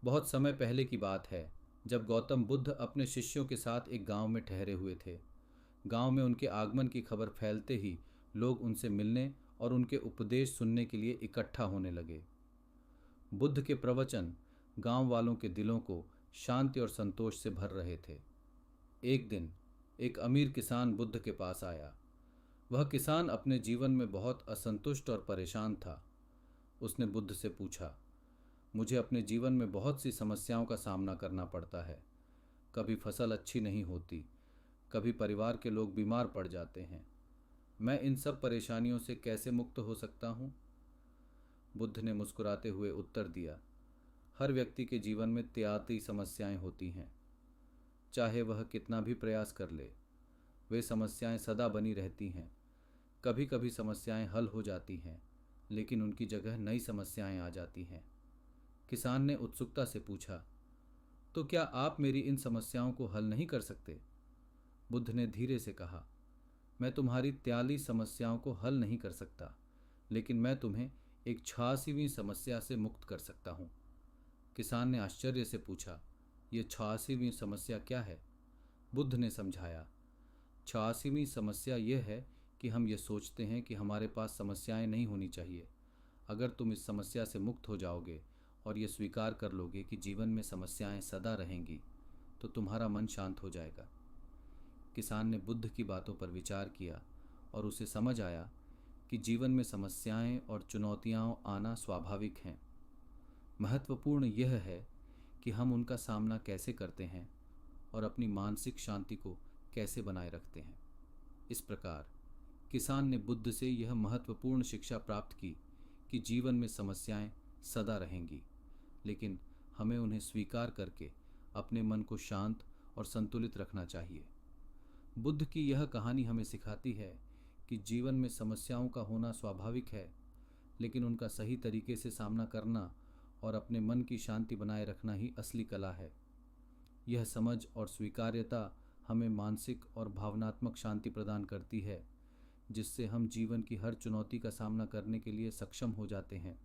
बहुत समय पहले की बात है, जब गौतम बुद्ध अपने शिष्यों के साथ एक गांव में ठहरे हुए थे। गांव में उनके आगमन की खबर फैलते ही लोग उनसे मिलने और उनके उपदेश सुनने के लिए इकट्ठा होने लगे। बुद्ध के प्रवचन गांव वालों के दिलों को शांति और संतोष से भर रहे थे। एक दिन एक अमीर किसान बुद्ध के पास आया। वह किसान अपने जीवन में बहुत असंतुष्ट और परेशान था। उसने बुद्ध से पूछा, मुझे अपने जीवन में बहुत सी समस्याओं का सामना करना पड़ता है। कभी फसल अच्छी नहीं होती, कभी परिवार के लोग बीमार पड़ जाते हैं। मैं इन सब परेशानियों से कैसे मुक्त हो सकता हूँ? बुद्ध ने मुस्कुराते हुए उत्तर दिया, हर व्यक्ति के जीवन में त्यागी समस्याएं होती हैं। चाहे वह कितना भी प्रयास कर ले, वे समस्याएं सदा बनी रहती हैं। कभी कभी समस्याएं हल हो जाती हैं, लेकिन उनकी जगह नई समस्याएं आ जाती हैं। किसान ने उत्सुकता से पूछा, तो क्या आप मेरी इन समस्याओं को हल नहीं कर सकते? बुद्ध ने धीरे से कहा, मैं तुम्हारी 43 समस्याओं को हल नहीं कर सकता, लेकिन मैं तुम्हें एक 86वीं समस्या से मुक्त कर सकता हूँ। किसान ने आश्चर्य से पूछा, ये 86वीं समस्या क्या है? बुद्ध ने समझाया, 86वीं समस्या यह है कि हम ये सोचते हैं कि हमारे पास समस्याएं नहीं होनी चाहिए। अगर तुम इस समस्या से मुक्त हो जाओगे और ये स्वीकार कर लोगे कि जीवन में समस्याएं सदा रहेंगी, तो तुम्हारा मन शांत हो जाएगा। किसान ने बुद्ध की बातों पर विचार किया और उसे समझ आया कि जीवन में समस्याएं और चुनौतियां आना स्वाभाविक हैं। महत्वपूर्ण यह है कि हम उनका सामना कैसे करते हैं और अपनी मानसिक शांति को कैसे बनाए रखते हैं। इस प्रकार किसान ने बुद्ध से यह महत्वपूर्ण शिक्षा प्राप्त की कि जीवन में समस्याएं सदा रहेंगी, लेकिन हमें उन्हें स्वीकार करके अपने मन को शांत और संतुलित रखना चाहिए। बुद्ध की यह कहानी हमें सिखाती है कि जीवन में समस्याओं का होना स्वाभाविक है, लेकिन उनका सही तरीके से सामना करना और अपने मन की शांति बनाए रखना ही असली कला है। यह समझ और स्वीकार्यता हमें मानसिक और भावनात्मक शांति प्रदान करती है, जिससे हम जीवन की हर चुनौती का सामना करने के लिए सक्षम हो जाते हैं।